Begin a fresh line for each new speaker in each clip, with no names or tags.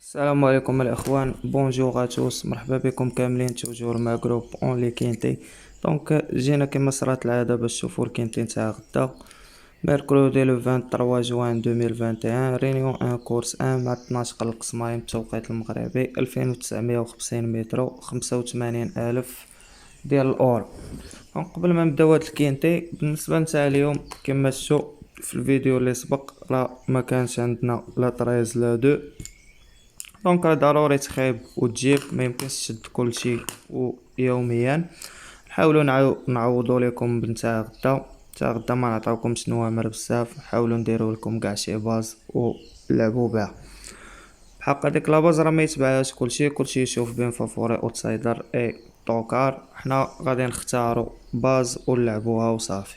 السلام عليكم الاخوان، بونجور اتوس، مرحبا بكم كاملين توجور مع جروب اون لي كينتي. جينا كما صرات العاده باش تشوفوا الكينتي نتاع غدا ميركودي لو 23 جوان 2021. رينيون ان كورس ان مع 12 قلق صمايم بالتوقيت المغربي 2950 متر 85 الف ديال الاورو. قبل ما نبداو هاد الكينتي بالنسبه نتاع اليوم كما شفتوا في الفيديو اللي سبق، راه ما كانش عندنا لا 13 لا 2. راه ضروري تخيب وتجيب، ما يمكنش تشد كلشي ويوميا. نحاولوا نعوضوا لكم بنتاع غدا. تاع غدا ما نعطيوكمش نوامر بزاف، نحاولوا نديروا لكم كاع شي باز ولعبوا بها. بحق هذيك لاباز راه ما يتبعهاش كلشي يشوف بين فافوري اوتسايدر اي طوكار. حنا غادي نختاروا باز ونلعبوها وصافي.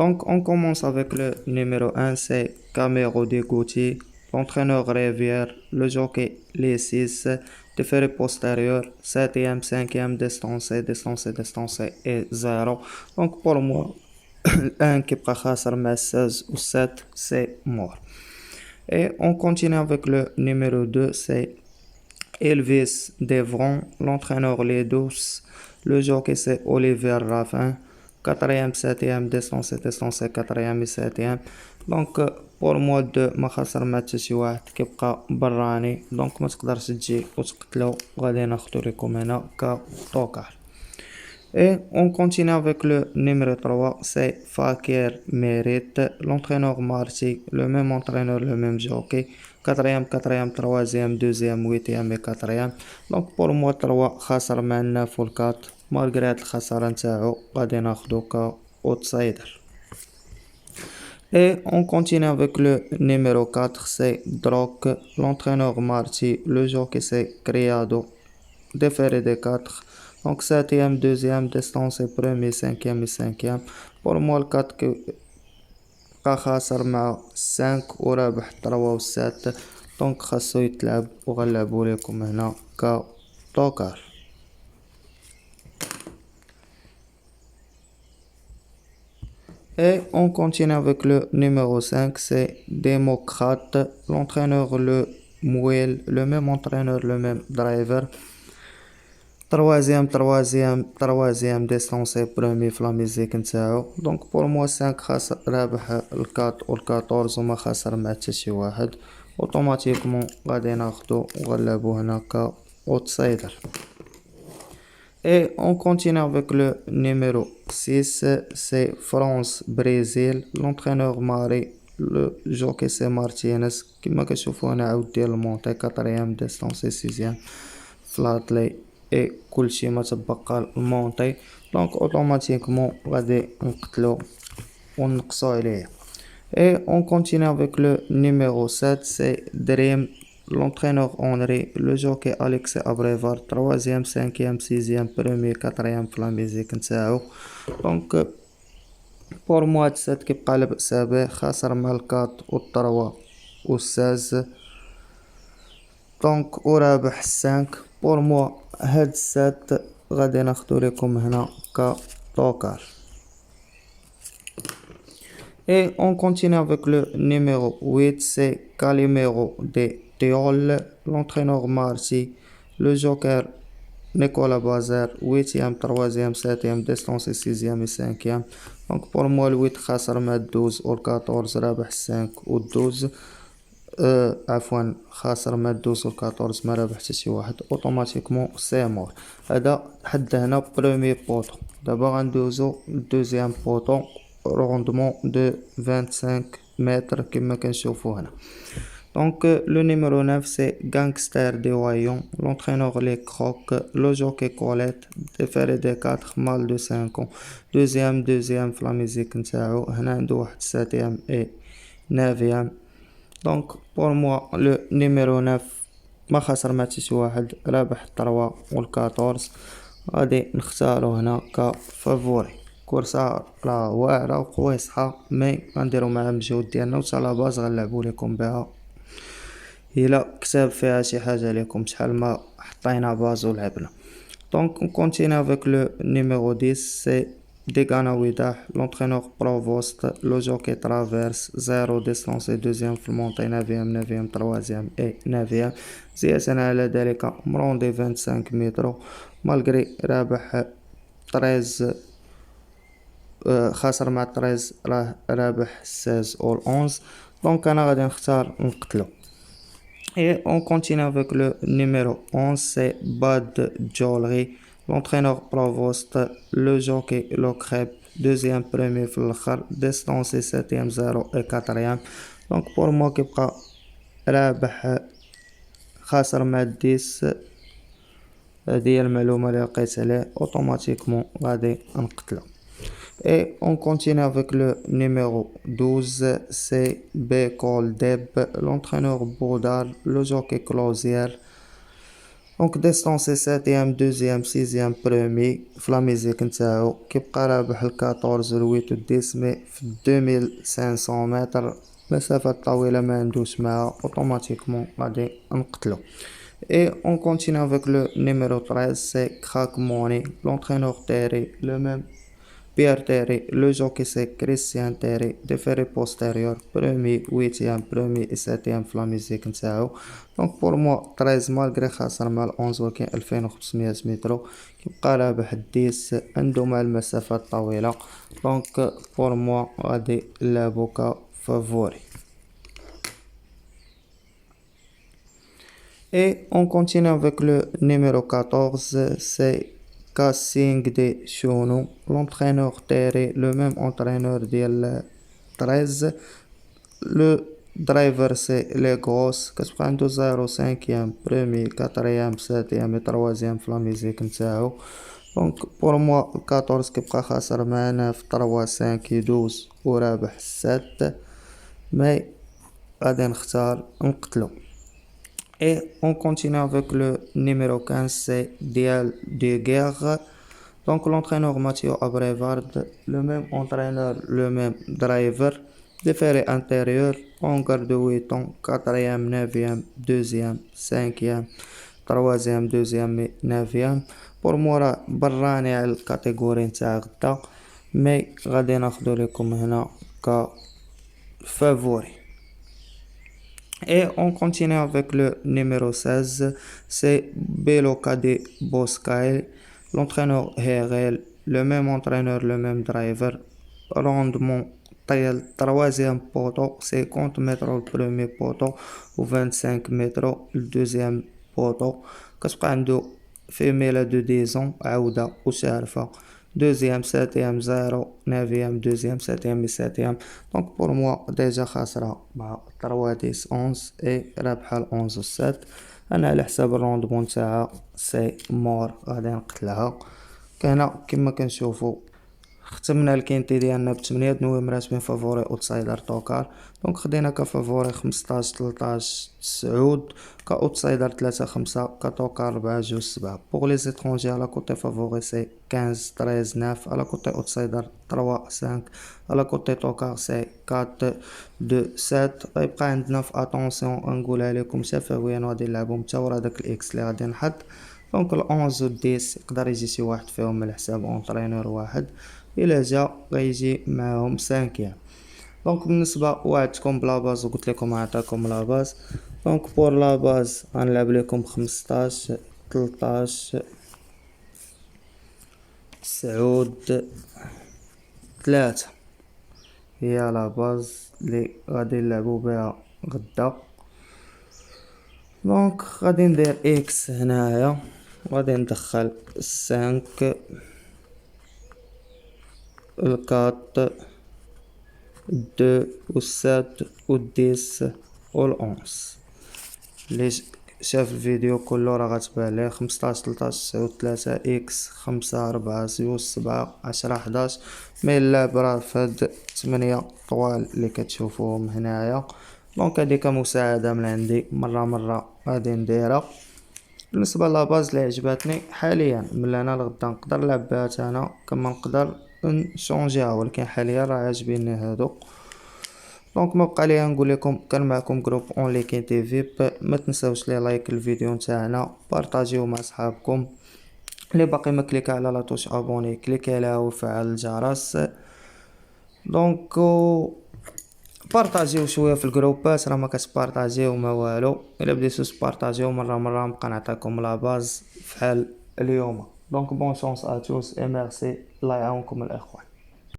On commence avec le numéro 1, c'est Camero Deguti. L'entraîneur Rivière, le jockey les 6, déféré postérieur, 7e, 5e, distancé et 0. Donc pour moi, 1 qui prend ma 16 ou 7, c'est mort. Et on continue avec le numéro 2, c'est Elvis Devron. L'entraîneur les 12, le jockey c'est Olivier Raffin. Quatrième, septième, ديستونسي quatrième et septième. بور موا دو ما خسر ما حتى شي واحد، كيبقى براني. ما تقدرش تجي وتقتلو. غادي ناخدو ليكم هنا كطوكار. Et on continue avec le numéro 3, c'est Fakir Mérite. L'entraîneur Marty, le même entraîneur, le même jockey. Quatrième, troisième, deuxième, huitième et quatrième. Donc pour moi 3 خاسر مع 9 و 4. malgré الخسارة نتاعو غادي ناخدو كأوتسايدر. Et on continue avec le numéro 4, c'est Drock. L'entraîneur Marty, le jockey c'est Criado. Déféré des 4. Donc septième, deuxième, distancé premier, cinquième et cinquième. Pour moi le 4 بقى خاسر مع 5 ورابح 3 و 7. دونك خاصو يتلعب وغنلعبو ليكم هنا كطوكار. Et on continue avec le numéro 5, c'est Démocrate. L'entraîneur le Mouel, le même entraîneur, le même driver. troisième distancé premier في لا ميزيك نتاعو. دونك بور موا 5 خاسر رابح الكات و الكاطورز وما خاسر مع حتى شي واحد. اوتوماتيكمون غادي ناخدو وغنلعبو هنا كاوتسايدر. Et on continue avec le numéro 6, c'est France-Brésil. L'entraîneur Marie, le jockey c'est Martinez. كما كتشوفو هنا عاود ديال المونتي 4ème distancé 6ème فلاتلي اي كلشي ما تبقى المونتي. دونك اوتوماتيكمون غادي نقتلو ونقصو عليه. Et on continue avec le numéro 7, c'est Dream. L'entraîneur Henri, le jockey Alex Abrevar, 3ème, 5ème, 6ème, premier, 4ème في لا ميزيك نتاعو. دونك بور موا هاد 7 كيبقى لبأس به، خاسر مع 4 و 3 و 16. دونك ورابح 5. بور موا هاد 7 غادي ناخدو ليكم هنا كطوكار. Et on continue avec le numéro 8, c'est Calimero de Théol. L'entraîneur Marcy, le joker Nicolas Bazer, 8ème, 3ème, 7ème, distance 6ème et 5ème. Donc pour moi le 8 خاسر مع 12 و 14 رابح 5 و 12. عفوا خاسر مع 12 و 14 ما رابح حتى شي واحد. اوتوماتيكمون سي مور. هذا حد هنا بروميي بوطو. دابا غندوزو دوزيام بوطو روندمون دو 25 متر كما كنشوفو هنا. Donc le numéro 9 c'est Gangster de Wayon. L'entraîneur les Crocs, le jockey Colette, déféré des 4 mal de 5 ans. Deuxième في لا ميزيك نتاعو. هنا عنده واحد 7ème et 9ème. Donc pour moi le numéro 9 ما خسر مع حتى شي واحد، رابح 3 و 14. غادي نختارو هنا كفافوري. كورسا راه واعرة وقويصحة، مي غنديرو معاها مجهود ديالنا، و تا لاباز غنلعبو ليكم بها إلا كتاب فيها شي حاجة ليكم. شحال ما حطينا باز و لعبنا. Donc on continue avec le numéro 10, c'est Degana Widah, l'entraîneur Provost, le jockey Traverse, 0 distance et deuxième في المونتي 9e, 3e et 9e. زيادة على ذلك مروندي 25 متر مالغري رابح 13 خاسر مع 13 راه رابح 16 أو 11. دونك أنا غادي نختار نقتلو. Et on continue avec le numéro 11, c'est Bad Jollery. L'entraîneur Provost, le jockey Le Crêpe, deuxième, premier في الآخر, distance 7e, 0 et 4e. Donc pour moi كيبقى رابح خاسر مع 10. هذه هي المعلومة اللي لقيت عليه اوتوماتيكمون غادي نقتلو. Et on continue avec le numéro 12, c'est Bekol Deb, l'entraîneur Baudard, le jockey Closier. Donc distance 7e, 2e, 6e, premier في لا ميزيك نتاعو كيبقى رابح 14 8 و 10 مي في 2500 متر مسافة طويلة ما ندوش معها اوتوماتيكمون غادي نقتلو. Et on continue avec le numéro 13, c'est Crack Money, l'entraîneur Terry, le même Pierre Terry, le jockey c'est Christian Terry, déféré postérieur, premier, 8e, premier et 7e في la musique نتاعو. Donc pour moi 13 malgré خاسر مع 11 ولكن 2500 متر كيبقى رابح 10 عنده مع المسافات الطويلة. Donc pour moi غادي نلعبو كفافوري. Et on continue avec le numéro 14, c'est Casting de Chono, l'entraîneur Terry, le même entraîneur de 13. Le driver c'est les grosses, كتبقى عنده 0 5e, premier, 4e, 7e et 3e في la musique نتاعو. Donc pour moi 14 كيبقى خاسر معنا في 3 5 يدوز ورابح 7 مي غادي نختار نقتلو. Et on continue avec le numéro 15, c'est Dial de Guerre. Donc l'entraîneur Mathieu Abrevard, le même entraîneur, le même driver. Déféré intérieur, on garde 8 ans, 4e, 9e, 2e, 5e, 3e, 2e et 9e. Pour moi براني على الكاتيجوري نتاع غدا مي غادي ناخدو لكم هنا كفافوري. Et on continue avec le numéro 16, c'est Belokade Boscail, l'entraîneur Herel, le même entraîneur, le même driver. Rendement taille 3e poteau, 50 mètres le premier poteau ou 25 mètres le deuxième poteau. كتبقى عنده femelle de 10 ans عودة وشارفة. Deuxième, 7e, 0, 9e, 2e, 7e et 7e. Donc pour moi déjà خاسرة مع 3 10 11 et رابحة 11 و 7. أنا على حساب الروندمون تاعها سي مور غادي نقتلها. كهنا كما كنشوفو ختمنا الكينتي ديالنا ب8 نومرات بين فافوري اوتسايدر توكار. دونك خدينا كفافوري 15 13 9 كاوتسايدر 3 5 كتوكار 4 2 7. بوغ لي زيترونجي على كوتي فافوري سي 15 13 9 على كوتي اوتسايدر 3 5 على كوتي توكار سي 4 2 7. غيبقى عندنا في اتونسيون نقولها لكم شفويا غادي نلعبو حتى ورا داك الاكس اللي غادي نحط. دونك ال 11 و 10 يقدر يجي شي واحد فيهم من حساب اونطرينور واحد إلا جا غيجي معاهم 5. دونك بالنسبة وعدتكم بلا باز وقلت لكم عطاكم لا باز. دونك بور لا باز غنلعب لكم 15 13 9 3 هي لا باز اللي غادي نلعبو بها غدا. دونك غادي ندير اكس هنايا وغادي ندخل 5 الكات 2 و 7 و 10 و 11. اللي شاف الفيديو كله راه غتبان ليه 15 13 9 3 اكس 5 4 0 7 10 11. مي اللعب راه فهاد 8 طوال اللي كتشوفوهم هنايا. دونك هادي كمساعدة من عندي مرة غادي نديرها. بالنسبة لاباز اللي عجباتني حاليا من هنا لغدا نقدر نلعب بها انا كما نقدر نشونجيها ولكن حاليا راه عاجبيني هادو. دونك ما بقى ليا نقول لكم كان معكم جروب اونلي كينتي فيب. ما تنساوش لي لايك الفيديو نتاعنا بارطاجيو مع صحابكم اللي باقي ما كليكا على لا توش ابوني كليكي عليها وفعل الجرس. دونك بارطاجيو شويه في الجروبات، راه ما كتبارطاجيو ما والو، الا بديتو تبارطاجيو مره مره نبقى نعطيكم لا باز فحال اليوم. دونك بون شونس ا توس اي ميرسي، الله يعاونكم الاخوان.